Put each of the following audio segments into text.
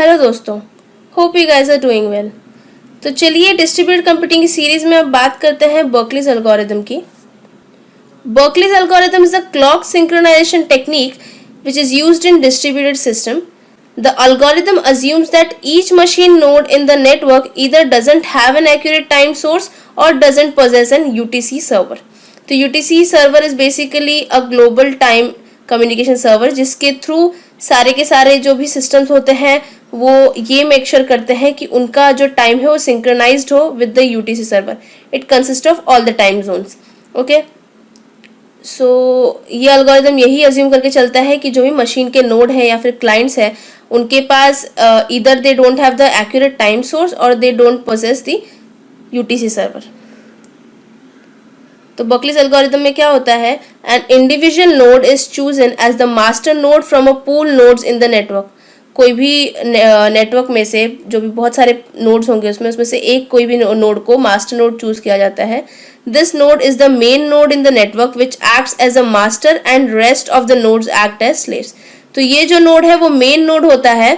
Hello दोस्तों, hope you guys are doing well. तो चलिए डिस्ट्रीब्यूटेड कंप्यूटिंग की सीरीज में अब बात करते हैं बर्कलीज एल्गोरिथम की। Berkeley's algorithm is a clock synchronization technique which is used in distributed system. The algorithm assumes that each machine node in the network either doesn't have an accurate time source or doesn't possess an UTC server. तो UTC server is basically a global time communication server जिसके through सारे के सारे जो भी systems होते हैं वो ये make sure करते हैं कि उनका जो time है वो synchronized हो with the UTC server. It consists of all the time zones. Okay. ये अल्गोरिदम यही अज्यूम करके चलता है कि जो भी मशीन के नोड है या फिर क्लाइंट्स है उनके पास either they don't have the accurate time source और they don't possess the UTC server. तो बर्कलीज एल्गोरिथम में क्या होता है, an individual node is chosen as the master node from a pool nodes in the network. कोई भी network में से जो भी बहुत सारे नोड्स होंगे उसमें से एक कोई भी नोड को मास्टर नोड चूज किया जाता है। This node is the main node in the network which acts as a master and rest of the nodes act as slaves. तो ये जो नोड है वो मेन नोड होता है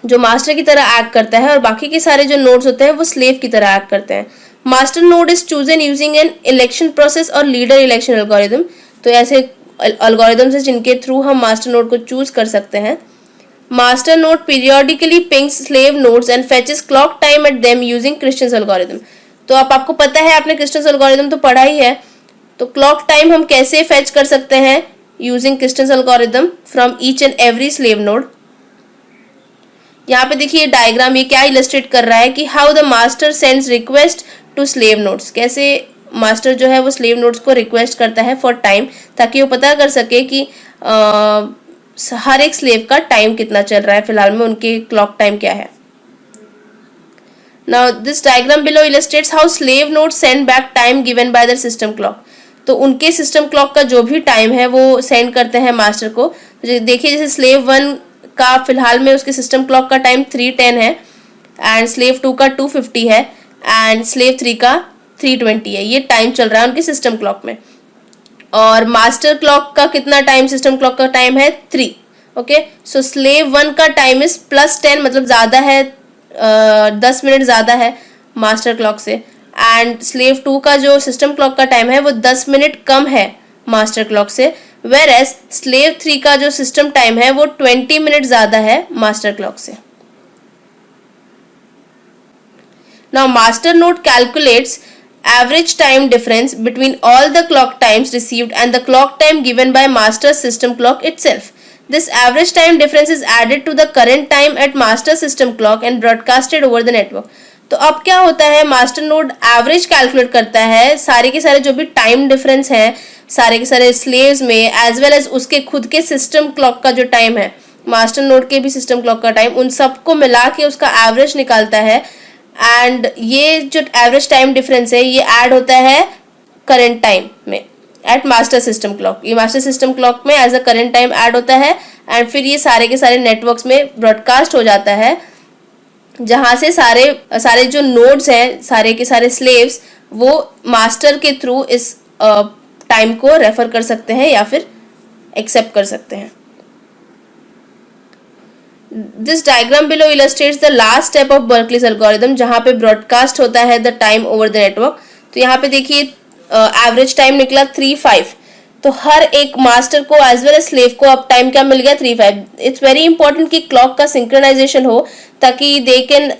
जो मास्टर की तरह एक्ट करता है और बाकी के सारे जो नोड्स होते हैं वो स्लेव की तरह एक्ट करते हैं। Master node is chosen using an election process और लीडर इलेक्शन एल्गोरिथम। तो ऐसे एल्गोरिथम्स है जिनके थ्रू हम मास्टर नोड को चूज कर सकते हैं। Master node periodically pings slave nodes and fetches clock time at them using Christian's algorithm. तो आपको पता है, आपने क्रिस्टियंस एल्गोरिथम तो पढ़ा ही है। तो क्लॉक टाइम हम कैसे फेच कर सकते हैं using Christians algorithm from each and every slave node. यहाँ पे देखिए डायग्राम ये क्या इलस्ट्रेट कर रहा है कि how the master sends request to slave nodes. कैसे मास्टर जो है वो स्लेव नोड्स को रिक्वेस्ट करता है फॉर टाइम, ताकि वो पता कर सके कि हर एक स्लेव का टाइम कितना चल रहा है, फिलहाल में उनके क्लॉक टाइम क्या है। Now this diagram below illustrates how slave node send back time given by the system clock. तो उनके सिस्टम क्लॉक का जो भी टाइम है वो सेंड करते हैं मास्टर को। देखिए जैसे स्लेव 1 का फिलहाल में उसके सिस्टम क्लॉक का टाइम 3:10 है एंड स्लेव 2 का 2:50 है एंड स्लेव 3 का 3:20 है। ये टाइम चल रहा है उनके सिस्टम क्लॉक में। और मास्टर क्लॉक का कितना टाइम, सिस्टम क्लॉक का टाइम है 3। ओके, सो स्लेव 1 का टाइम इज +10, मतलब ज़्यादा है, 10 मिनट ज़्यादा है मास्टर क्लॉक से। एंड स्लेव 2 का जो सिस्टम क्लॉक का टाइम है वो 10 मिनट कम है मास्टर क्लॉक से। वेर एज स्लेव 3 का जो सिस्टम टाइम है वो 20 मिनट ज़्यादा है मास्टर क्लॉक से। Now master node calculates average time difference between all the clock times received and the clock time given by master system clock itself. This average time difference is added to the current time at master system clock and broadcasted over the network. तो अब क्या होता है, master node average calculate करता है सारे के सारे जो भी टाइम डिफरेंस है सारे के सारे स्लेव्स में, एज वेल एज उसके खुद के सिस्टम क्लॉक का जो टाइम है, मास्टर नोड के भी सिस्टम क्लॉक का टाइम, उन सबको मिला के उसका एवरेज निकालता है। एंड ये जो एवरेज टाइम डिफरेंस है ये ऐड होता है करंट टाइम में एट मास्टर सिस्टम क्लॉक। ये मास्टर सिस्टम क्लॉक में as a current time add होता है एंड फिर ये सारे के सारे नेटवर्क्स में ब्रॉडकास्ट हो जाता है, जहाँ से सारे जो नोड्स हैं सारे के सारे स्लेव्स वो मास्टर के थ्रू इस टाइम को रेफर कर सकते हैं या फिर एक्सेप्ट कर सकते हैं। This diagram below illustrates the last step of Berkeley's algorithm, जहाँ पे ब्रॉडकास्ट होता है the time over the network. तो यहाँ पे देखिए एवरेज टाइम निकला 3:05। तो हर एक मास्टर को एज वेल एज स्लेव को अब टाइम क्या मिल गया, 3:05। इट्स वेरी इंपॉर्टेंट कि क्लॉक का सिंक्रोनाइजेशन हो ताकि they can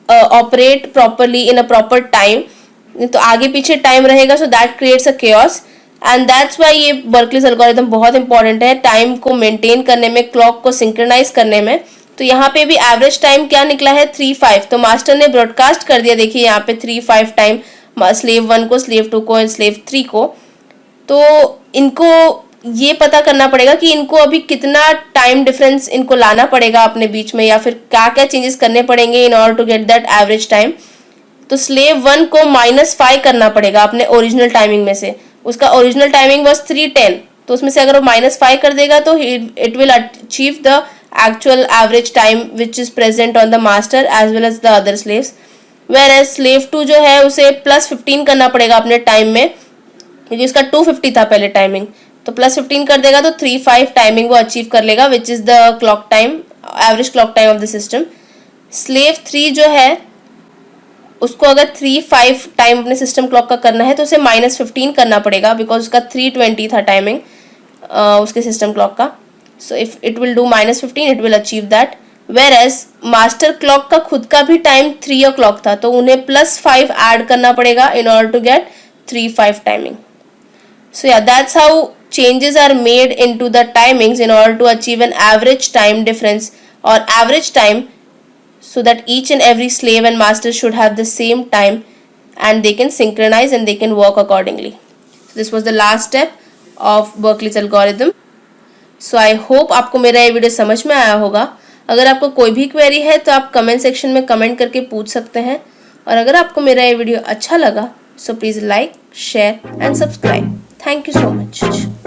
operate properly in a proper time. तो आगे पीछे टाइम रहेगा so that creates a chaos and that's why ये बर्कलीज एल्गोरिथम बहुत इंपॉर्टेंट है टाइम को मेंटेन करने में, क्लॉक को सिंक्रोनाइज करने में। तो यहाँ पे भी एवरेज टाइम क्या निकला है 3:05। तो मास्टर ने ब्रॉडकास्ट कर दिया, देखिए यहाँ पे 3:05 टाइम स्लेव 1 को, स्लेव 2 को एंड स्लेव 3 को। तो इनको ये पता करना पड़ेगा कि इनको अभी कितना टाइम डिफरेंस इनको लाना पड़ेगा अपने बीच में, या फिर क्या क्या चेंजेस करने पड़ेंगे in order to get that average time. तो स्लेव 1 को -5 करना पड़ेगा अपने ओरिजिनल टाइमिंग में से। उसका ओरिजिनल टाइमिंग वाज 3:10, तो उसमें से अगर वो -5 कर देगा तो it will achieve the actual average time which is present on the master as well as the other slaves. Whereas slave 2 जो है उसे +15 करना पड़ेगा अपने टाइम में, क्योंकि उसका 2:50 था पहले टाइमिंग। तो +15 कर देगा तो 3:05 टाइमिंग वो अचीव कर लेगा which is the clock time average clock time of the system. Slave 3 जो है उसको अगर 3-5 टाइम अपने सिस्टम क्लॉक का करना है तो उसे -15 करना पड़ेगा, बिकॉज उसका 320 था टाइमिंग उसके सिस्टम क्लॉक का। So if it will do -15 it will achieve that. Whereas master clock का खुद का भी टाइम 3 o'clock था, तो उन्हें +5 ऐड करना पड़ेगा in order to get 3-5 timing. So yeah, that's how changes are made into the timings in order to achieve an average time difference or average time, so that each and every slave and master should have the same time and they can synchronize and they can work accordingly. So this was the last step of Berkeley's algorithm. So I hope आपको मेरा ये video समझ में आया होगा। अगर आपको कोई भी क्वेरी है तो आप कमेंट सेक्शन में कमेंट करके पूछ सकते हैं, और अगर आपको मेरा ये वीडियो अच्छा लगा so please like, share and subscribe. Thank you so much.